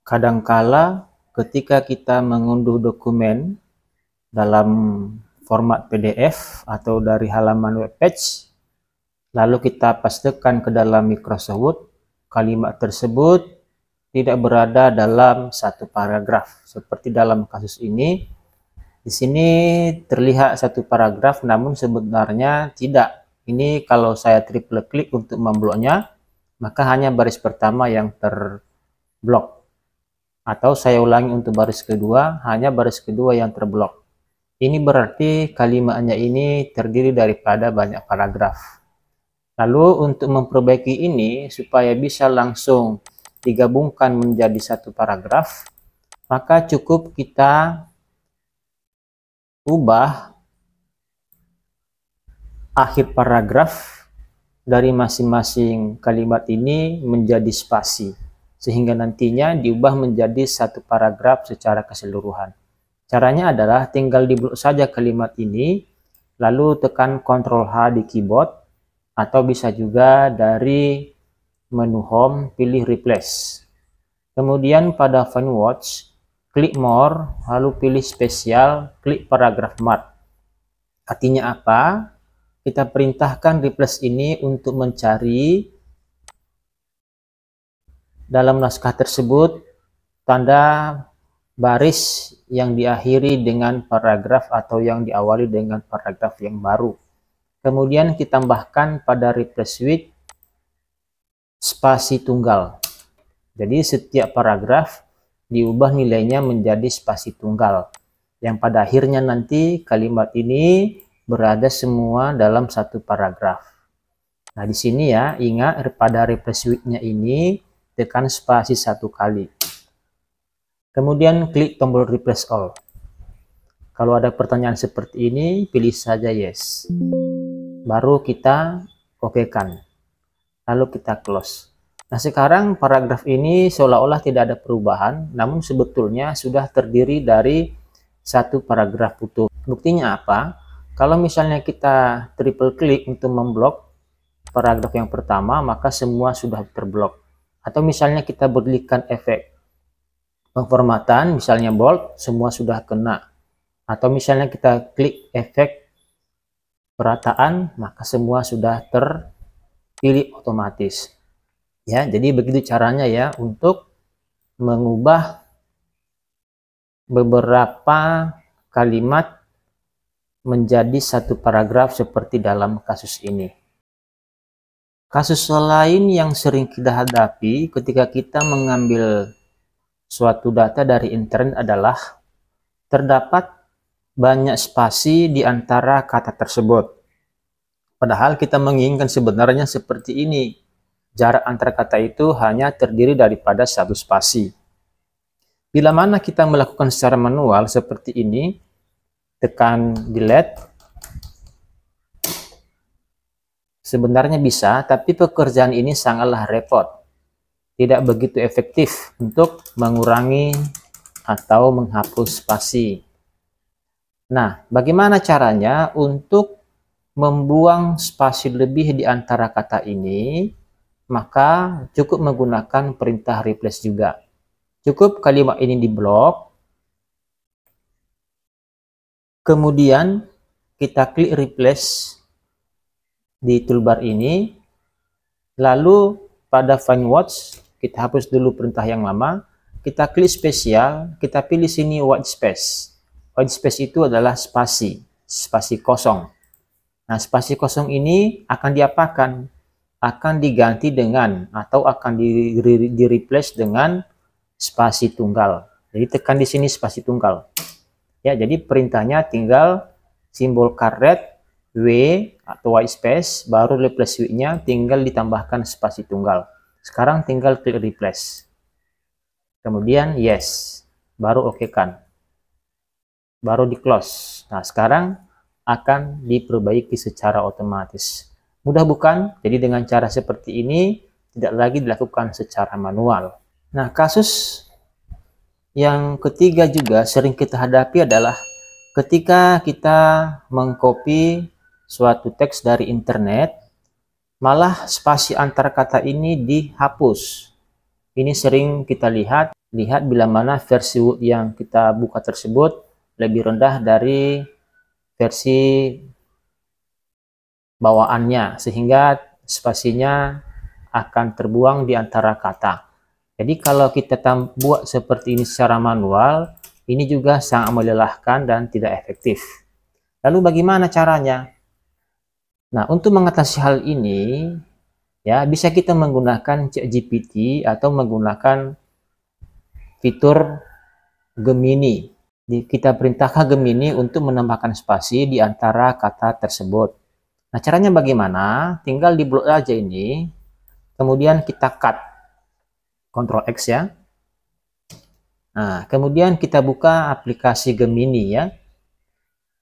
Kadangkala ketika kita mengunduh dokumen dalam format PDF atau dari halaman web page, lalu kita pastekan ke dalam Microsoft Word, kalimat tersebut tidak berada dalam satu paragraf. Seperti dalam kasus ini, di sini terlihat satu paragraf, namun sebenarnya tidak. Ini kalau saya triple klik untuk membloknya, maka hanya baris pertama yang terblok. Atau saya ulangi untuk baris kedua, hanya baris kedua yang terblok. Ini berarti kalimatnya ini terdiri daripada banyak paragraf. Lalu untuk memperbaiki ini supaya bisa langsung digabungkan menjadi satu paragraf, maka cukup kita ubah akhir paragraf dari masing-masing kalimat ini menjadi spasi, sehingga nantinya diubah menjadi satu paragraf secara keseluruhan. Caranya adalah tinggal diblok saja kalimat ini, lalu tekan Ctrl H di keyboard, atau bisa juga dari menu Home pilih Replace. Kemudian pada Font Watch, klik More, lalu pilih Spesial, klik Paragraph Mark. Artinya apa? Kita perintahkan Replace ini untuk mencari dalam naskah tersebut tanda baris yang diakhiri dengan paragraf atau yang diawali dengan paragraf yang baru. Kemudian kita tambahkan pada Replace with spasi tunggal. Jadi setiap paragraf diubah nilainya menjadi spasi tunggal, yang pada akhirnya nanti kalimat ini berada semua dalam satu paragraf. Nah, di sini ya, ingat pada Replace with-nya ini tekan spasi satu kali. Kemudian klik tombol Replace All. Kalau ada pertanyaan seperti ini, pilih saja Yes. Baru kita okekan. Lalu kita close. Nah, sekarang paragraf ini seolah-olah tidak ada perubahan, namun sebetulnya sudah terdiri dari satu paragraf utuh. Buktinya apa? Kalau misalnya kita triple klik untuk memblok paragraf yang pertama, maka semua sudah terblok. Atau misalnya kita berikan efek pemformatan, misalnya bold, semua sudah kena. Atau misalnya kita klik efek perataan, maka semua sudah terpilih otomatis. Ya, jadi begitu caranya ya untuk mengubah beberapa kalimat menjadi satu paragraf seperti dalam kasus ini. Kasus lain yang sering kita hadapi ketika kita mengambil suatu data dari internet adalah terdapat banyak spasi di antara kata tersebut. Padahal kita menginginkan sebenarnya seperti ini. Jarak antara kata itu hanya terdiri daripada satu spasi. Bila mana kita melakukan secara manual seperti ini, tekan Delete. Sebenarnya bisa, tapi pekerjaan ini sangatlah repot. Tidak begitu efektif untuk mengurangi atau menghapus spasi. Nah, bagaimana caranya untuk membuang spasi lebih di antara kata ini? Maka cukup menggunakan perintah Replace juga. Cukup kalimat ini diblok. Kemudian kita klik Replace di toolbar ini, lalu pada Find Watch kita hapus dulu perintah yang lama, kita klik spesial, kita pilih sini white space. White space itu adalah spasi kosong. Nah, spasi kosong ini akan diapakan? Akan diganti dengan atau akan di replace dengan spasi tunggal. Jadi tekan di sini spasi tunggal. Ya, jadi perintahnya tinggal simbol karet W atau white space, baru replace with-nya tinggal ditambahkan spasi tunggal. Sekarang tinggal klik replace. Kemudian yes, baru oke kan. Baru di close. Nah, sekarang akan diperbaiki secara otomatis. Mudah bukan? Jadi dengan cara seperti ini tidak lagi dilakukan secara manual. Nah, kasus yang ketiga juga sering kita hadapi adalah ketika kita mengcopy suatu teks dari internet, malah spasi antar kata ini dihapus. Ini sering kita lihat lihat bila mana versi Word yang kita buka tersebut lebih rendah dari versi bawaannya, sehingga spasinya akan terbuang di antara kata. Jadi kalau kita buat seperti ini secara manual, ini juga sangat melelahkan dan tidak efektif. Lalu bagaimana caranya? Nah, untuk mengatasi hal ini, ya bisa kita menggunakan ChatGPT atau menggunakan fitur Gemini. Kita perintahkan Gemini untuk menambahkan spasi di antara kata tersebut. Nah, caranya bagaimana? Tinggal di blok aja ini, kemudian kita cut, Ctrl X ya. Nah, kemudian kita buka aplikasi Gemini ya.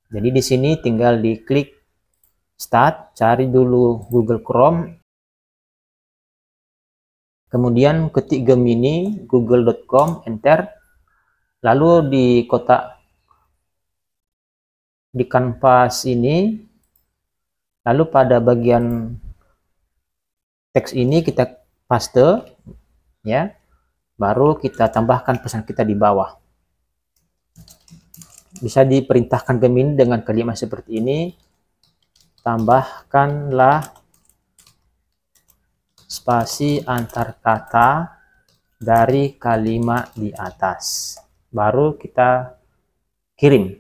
Jadi di sini tinggal diklik Start, cari dulu Google Chrome, kemudian ketik Gemini, google.com, enter, lalu di kotak di kanvas ini, lalu pada bagian teks ini kita paste ya, baru kita tambahkan pesan kita di bawah. Bisa diperintahkan Gemini dengan kalimat seperti ini, tambahkanlah spasi antar kata dari kalimat di atas. Baru kita kirim.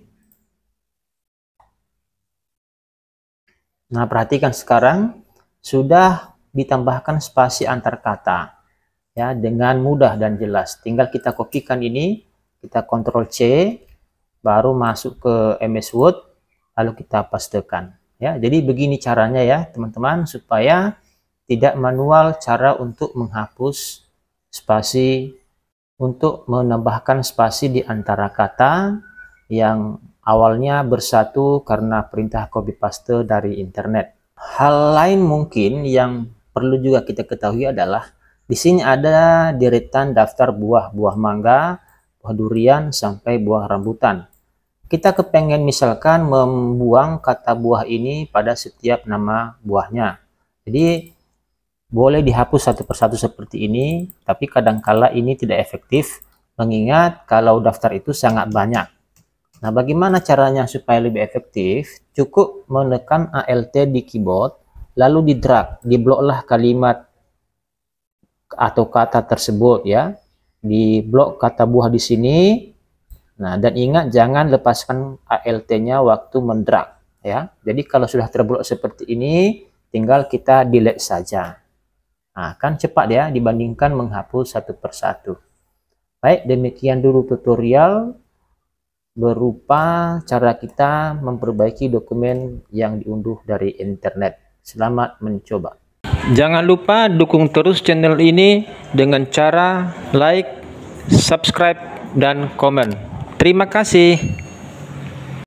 Nah, perhatikan sekarang sudah ditambahkan spasi antar kata ya dengan mudah dan jelas. Tinggal kita kopikan ini, kita Ctrl C, baru masuk ke MS Word, lalu kita pastekan. Ya, jadi begini caranya ya teman-teman, supaya tidak manual cara untuk menghapus spasi, untuk menambahkan spasi di antara kata yang awalnya bersatu karena perintah copy paste dari internet. Hal lain mungkin yang perlu juga kita ketahui adalah di sini ada deretan daftar buah mangga, buah durian sampai buah rambutan. Kita kepengen misalkan membuang kata buah ini pada setiap nama buahnya. Jadi boleh dihapus satu persatu seperti ini, tapi kadangkala ini tidak efektif, mengingat kalau daftar itu sangat banyak. Nah, bagaimana caranya supaya lebih efektif? Cukup menekan Alt di keyboard, lalu di-drag, dibloklah kalimat atau kata tersebut ya. Di blok kata buah di sini. Nah, dan ingat jangan lepaskan Alt-nya waktu mendrag ya. Jadi kalau sudah terblok seperti ini, tinggal kita delete saja. Nah, kan cepat ya dibandingkan menghapus satu persatu. Baik, demikian dulu tutorial berupa cara kita memperbaiki dokumen yang diunduh dari internet. Selamat mencoba. Jangan lupa dukung terus channel ini dengan cara like, subscribe, dan komen. Terima kasih.